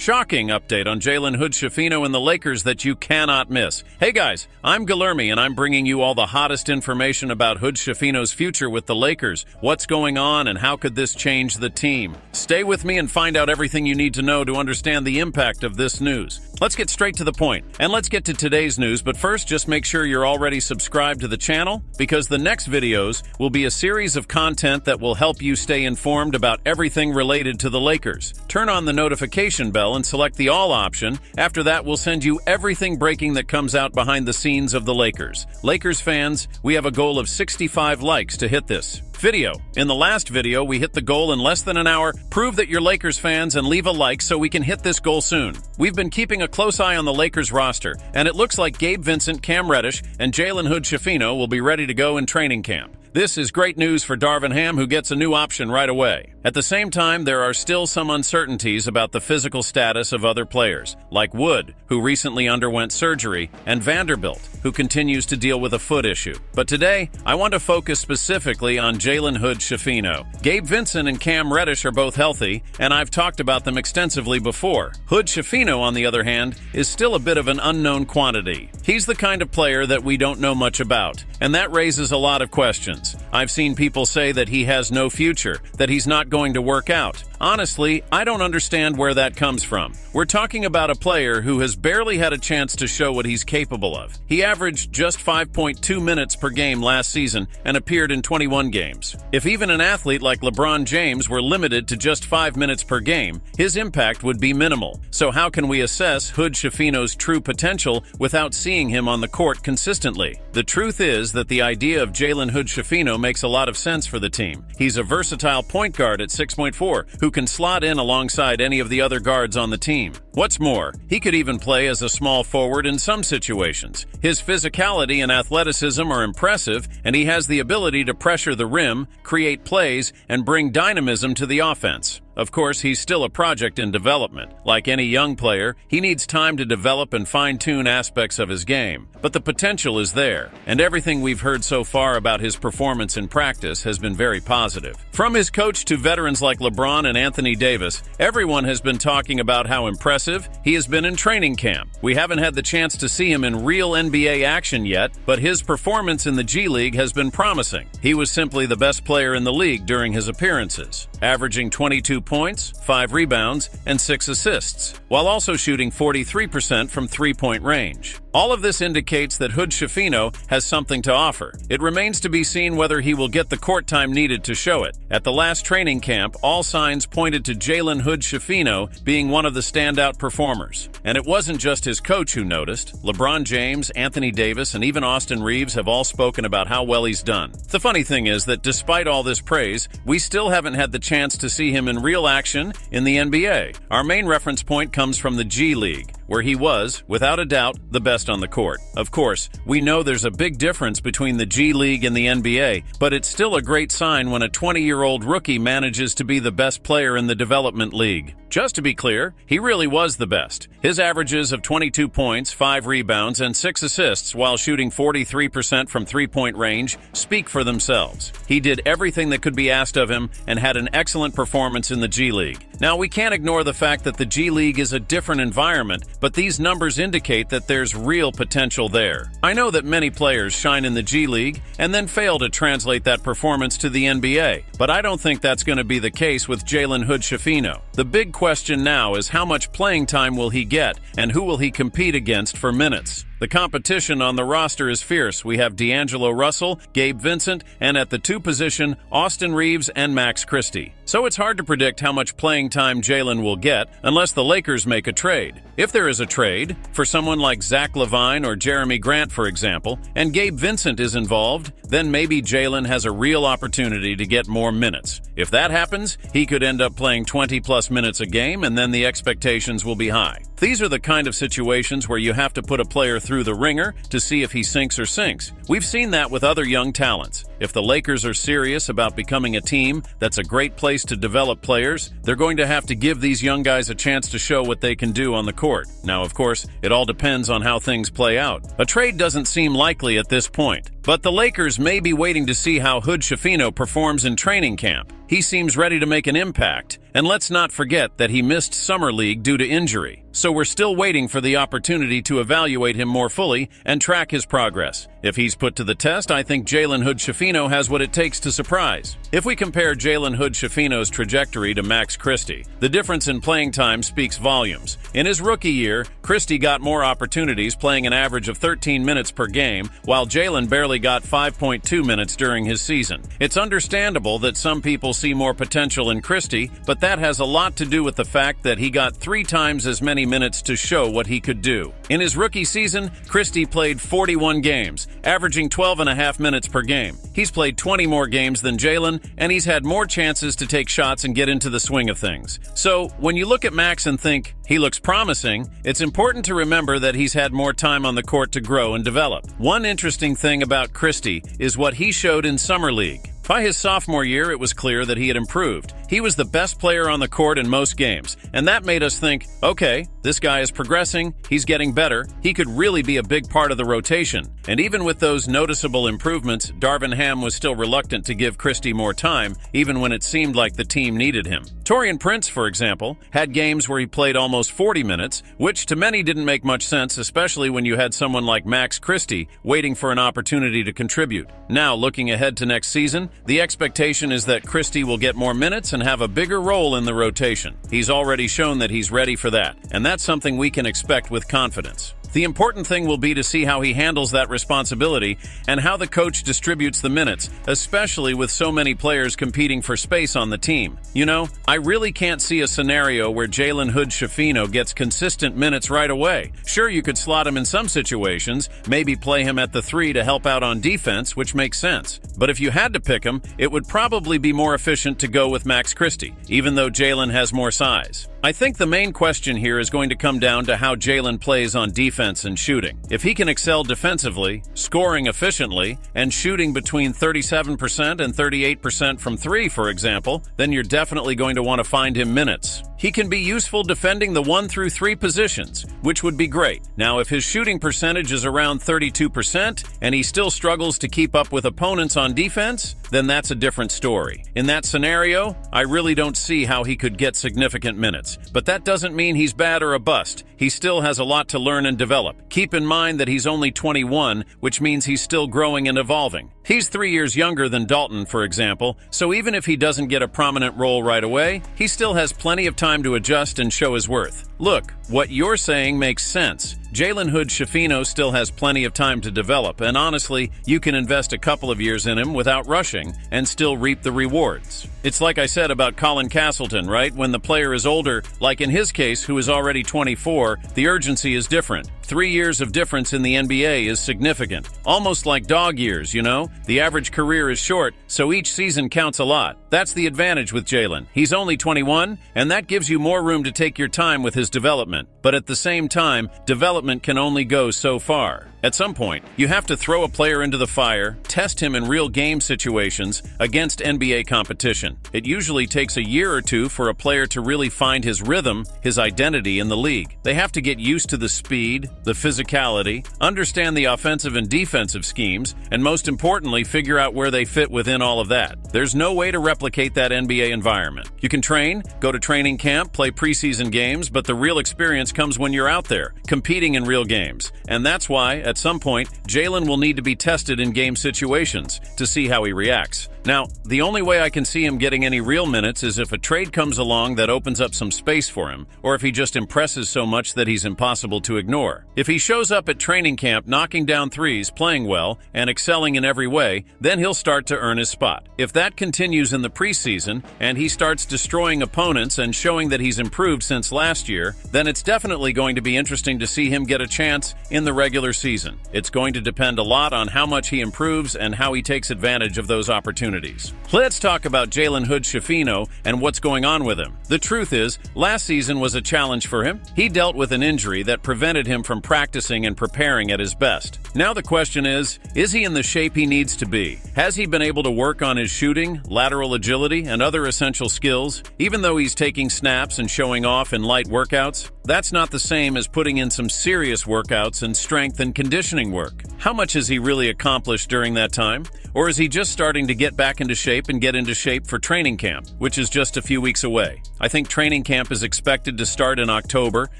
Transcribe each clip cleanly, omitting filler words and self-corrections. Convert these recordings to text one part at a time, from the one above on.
Shocking update on Jalen Hood-Schifino and the Lakers that you cannot miss. Hey guys, I'm Guilherme and I'm bringing you all the hottest information about Hood-Schifino's future with the Lakers. What's going on and how could this change the team? Stay with me and find out everything you need to know to understand the impact of this news. Let's get straight to the point, and let's get to today's news, but first just make sure you're already subscribed to the channel, because the next videos will be a series of content that will help you stay informed about everything related to the Lakers. Turn on the notification bell and select the all option. After that, we'll send you everything breaking that comes out behind the scenes of the Lakers. Lakers fans, we have a goal of 65 likes to hit this video. In the last video, we hit the goal in less than an hour. Prove that you're Lakers fans and leave a like so we can hit this goal soon. We've been keeping a close eye on the Lakers roster, and it looks like Gabe Vincent, Cam Reddish, and Jalen Hood-Schifino will be ready to go in training camp. This is great news for Darvin Ham, who gets a new option right away. At the same time, there are still some uncertainties about the physical status of other players, like Wood, who recently underwent surgery, and Vanderbilt, who continues to deal with a foot issue. But today, I want to focus specifically on Jalen Hood-Schifino. Gabe Vincent and Cam Reddish are both healthy, and I've talked about them extensively before. Hood-Schifino, on the other hand, is still a bit of an unknown quantity. He's the kind of player that we don't know much about, and that raises a lot of questions. I've seen people say that he has no future, that he's not going to work out. Honestly, I don't understand where that comes from. We're talking about a player who has barely had a chance to show what he's capable of. He averaged just 5.2 minutes per game last season and appeared in 21 games. If even an athlete like LeBron James were limited to just 5 minutes per game, his impact would be minimal. So how can we assess Hood-Schifino's true potential without seeing him on the court consistently? The truth is that the idea of Jalen Hood-Schifino makes a lot of sense for the team. He's a versatile point guard at 6'4", who can slot in alongside any of the other guards on the team. What's more, he could even play as a small forward in some situations. His physicality and athleticism are impressive, and he has the ability to pressure the rim, create plays, and bring dynamism to the offense. Of course, he's still a project in development. Like any young player, he needs time to develop and fine-tune aspects of his game. But the potential is there, and everything we've heard so far about his performance in practice has been very positive. From his coach to veterans like LeBron and Anthony Davis, everyone has been talking about how impressive he has been in training camp. We haven't had the chance to see him in real NBA action yet, but his performance in the G League has been promising. He was simply the best player in the league during his appearances, averaging 22 points, 5 rebounds, and 6 assists, while also shooting 43% from three-point range. All of this indicates that Hood-Schifino has something to offer. It remains to be seen whether he will get the court time needed to show it. At the last training camp, all signs pointed to Jalen Hood-Schifino being one of the standout performers. And it wasn't just his coach who noticed. LeBron James, Anthony Davis, and even Austin Reeves have all spoken about how well he's done. The funny thing is that despite all this praise, we still haven't had the chance to see him in real action in the NBA. Our main reference point comes from the G League, where he was, without a doubt, the best on the court. Of course, we know there's a big difference between the G League and the NBA, but it's still a great sign when a 20-year-old rookie manages to be the best player in the development league. Just to be clear, he really was the best. His averages of 22 points, 5 rebounds, and 6 assists while shooting 43% from three-point range speak for themselves. He did everything that could be asked of him and had an excellent performance in the G League. Now, we can't ignore the fact that the G League is a different environment, but these numbers indicate that there's real potential there. I know that many players shine in the G League and then fail to translate that performance to the NBA, but I don't think that's going to be the case with Jalen Hood-Schifino. The big question now is how much playing time will he get and who will he compete against for minutes? The competition on the roster is fierce. We have D'Angelo Russell, Gabe Vincent, and at the 2 position, Austin Reeves and Max Christie. So it's hard to predict how much playing time Jalen will get unless the Lakers make a trade. If there is a trade, for someone like Zach LaVine or Jeremy Grant, for example, and Gabe Vincent is involved, then maybe Jalen has a real opportunity to get more minutes. If that happens, he could end up playing 20-plus minutes a game, and then the expectations will be high. These are the kind of situations where you have to put a player through the ringer to see if he sinks or sinks. We've seen that with other young talents. If the Lakers are serious about becoming a team that's a great place to develop players, they're going to have to give these young guys a chance to show what they can do on the court. Now, of course, it all depends on how things play out. A trade doesn't seem likely at this point, but the Lakers may be waiting to see how Hood-Schifino performs in training camp. He seems ready to make an impact, and let's not forget that he missed Summer League due to injury. So we're still waiting for the opportunity to evaluate him more fully and track his progress. If he's put to the test, I think Jalen Hood-Schifino has what it takes to surprise. If we compare Jalen Hood-Schifino's trajectory to Max Christie, the difference in playing time speaks volumes. In his rookie year, Christie got more opportunities, playing an average of 13 minutes per game, while Jalen barely got 5.2 minutes during his season. It's understandable that some people see more potential in Christie, but that has a lot to do with the fact that he got 3 times as many minutes to show what he could do. In his rookie season, Christie played 41 games, averaging 12.5 minutes per game. He's played 20 more games than Jalen, and he's had more chances to take shots and get into the swing of things. So, when you look at Max and think, he looks promising, it's important to remember that he's had more time on the court to grow and develop. One interesting thing about Christie is what he showed in Summer League. By his sophomore year, it was clear that he had improved. He was the best player on the court in most games, and that made us think, okay, this guy is progressing, he's getting better, he could really be a big part of the rotation. And even with those noticeable improvements, Darvin Ham was still reluctant to give Christie more time, even when it seemed like the team needed him. Taurean Prince, for example, had games where he played almost 40 minutes, which to many didn't make much sense, especially when you had someone like Max Christie waiting for an opportunity to contribute. Now, looking ahead to next season, the expectation is that Christie will get more minutes and have a bigger role in the rotation. He's already shown that he's ready for that, and that's something we can expect with confidence. The important thing will be to see how he handles that responsibility and how the coach distributes the minutes, especially with so many players competing for space on the team. You know, I really can't see a scenario where Jalen Hood-Schifino gets consistent minutes right away. Sure, you could slot him in some situations, maybe play him at the 3 to help out on defense, which makes sense. But if you had to pick him, it would probably be more efficient to go with Max Christie, even though Jalen has more size. I think the main question here is going to come down to how Jalen plays on defense and shooting. If he can excel defensively, scoring efficiently, and shooting between 37% and 38% from 3, for example, then you're definitely going to want to find him minutes. He can be useful defending the 1 through 3 positions, which would be great. Now, if his shooting percentage is around 32% and he still struggles to keep up with opponents on defense, then that's a different story. In that scenario, I really don't see how he could get significant minutes. But that doesn't mean he's bad or a bust. He still has a lot to learn and develop. Keep in mind that he's only 21, which means he's still growing and evolving. He's 3 years younger than Dalton, for example, so even if he doesn't get a prominent role right away, he still has plenty of time to adjust and show his worth. Look, what you're saying makes sense. Jalen Hood-Schifino still has plenty of time to develop, and honestly, you can invest a couple of years in him without rushing and still reap the rewards. It's like I said about Colin Castleton, right? When the player is older, like in his case, who is already 24, the urgency is different. 3 years of difference in the NBA is significant. Almost like dog years, you know? The average career is short, so each season counts a lot. That's the advantage with Jalen. He's only 21, and that gives you more room to take your time with his development. But at the same time, development can only go so far. At some point, you have to throw a player into the fire, test him in real game situations against NBA competition. It usually takes a year or two for a player to really find his rhythm, his identity in the league. They have to get used to the speed, the physicality, understand the offensive and defensive schemes, and most importantly, figure out where they fit within all of that. There's no way to replicate that NBA environment. You can train, go to training camp, play preseason games, but the real experience comes when you're out there, competing in real games. And that's why, at some point, Jalen will need to be tested in game situations to see how he reacts. Now, the only way I can see him getting any real minutes is if a trade comes along that opens up some space for him, or if he just impresses so much that he's impossible to ignore. If he shows up at training camp knocking down threes, playing well, and excelling in every way, then he'll start to earn his spot. If that continues in the preseason, and he starts destroying opponents and showing that he's improved since last year, then it's definitely going to be interesting to see him get a chance in the regular season. season. It's going to depend a lot on how much he improves and how he takes advantage of those opportunities. Let's talk about Jalen Hood-Schifino and what's going on with him. The truth is, last season was a challenge for him. He dealt with an injury that prevented him from practicing and preparing at his best. Now the question is he in the shape he needs to be? Has he been able to work on his shooting, lateral agility, and other essential skills, even though he's taking snaps and showing off in light workouts? That's not the same as putting in some serious workouts and strength and conditioning work. How much has he really accomplished during that time? Or is he just starting to get back into shape and get into shape for training camp, which is just a few weeks away? I think training camp is expected to start in October,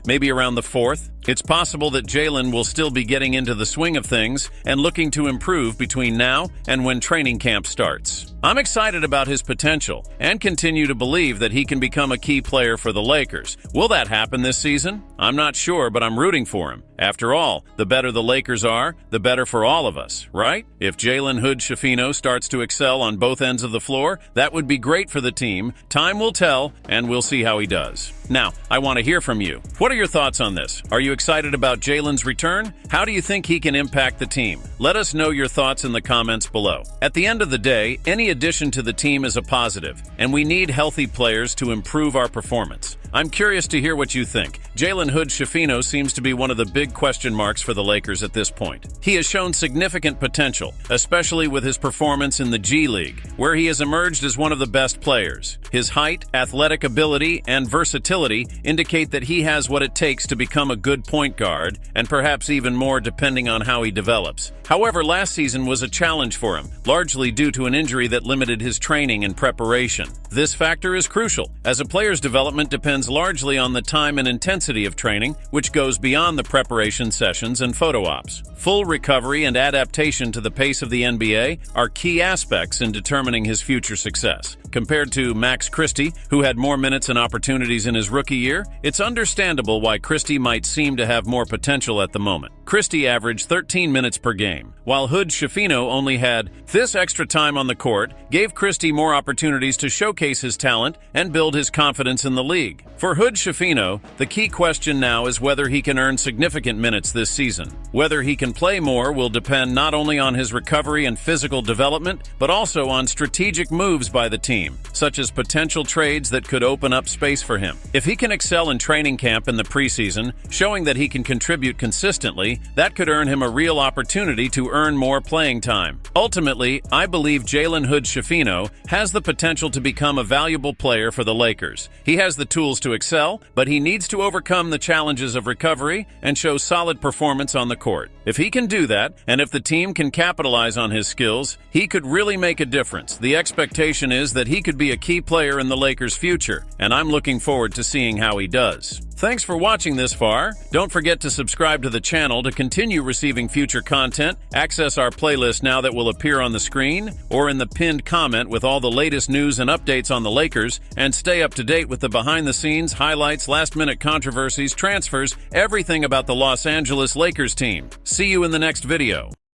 maybe around the 4th. It's possible that Jaylen will still be getting into the swing of things and looking to improve between now and when training camp starts. I'm excited about his potential and continue to believe that he can become a key player for the Lakers. Will that happen this season? I'm not sure, but I'm rooting for him. After all, the better the Lakers are, the better for all of us, right? If Jalen Hood-Schifino starts to excel on both ends of the floor, that would be great for the team. Time will tell, and we'll see how he does. Now, I want to hear from you. What are your thoughts on this? Are you excited about Jalen's return? How do you think he can impact the team? Let us know your thoughts in the comments below. At the end of the day, any addition to the team is a positive, and we need healthy players to improve our performance. I'm curious to hear what you think. Jalen Hood-Schifino seems to be one of the big question marks for the Lakers at this point. He has shown significant potential, especially with his performance in the G League, where he has emerged as one of the best players. His height, athletic ability, and versatility indicate that he has what it takes to become a good point guard, and perhaps even more depending on how he develops. However, last season was a challenge for him, largely due to an injury that limited his training and preparation. This factor is crucial, as a player's development depends largely on the time and intensity of training, which goes beyond the preparation sessions and photo ops. Full recovery and adaptation to the pace of the NBA are key aspects in determining his future success. Compared to Max Christie, who had more minutes and opportunities in his rookie year, it's understandable why Christie might seem to have more potential at the moment. Christie averaged 13 minutes per game, while Hood-Schifino only had. This extra time on the court gave Christie more opportunities to showcase his talent and build his confidence in the league. For Hood-Schifino, the key question now is whether he can earn significant minutes this season. Whether he can play more will depend not only on his recovery and physical development, but also on strategic moves by the team, such as potential trades that could open up space for him. If he can excel in training camp in the preseason, showing that he can contribute consistently, that could earn him a real opportunity to earn more playing time. Ultimately, I believe Jalen Hood-Schifino has the potential to become a valuable player for the Lakers. He has the tools to excel, but he needs to overcome the challenges of recovery and show solid performance on the court. If he can do that, and if the team can capitalize on his skills, he could really make a difference. The expectation is that he could be a key player in the Lakers' future, and I'm looking forward to seeing how he does. Thanks for watching this far. Don't forget to subscribe to the channel to continue receiving future content. Access our playlist now that will appear on the screen or in the pinned comment with all the latest news and updates on the Lakers, and stay up to date with the behind-the-scenes, highlights, last-minute controversies, transfers, everything about the Los Angeles Lakers team. See you in the next video.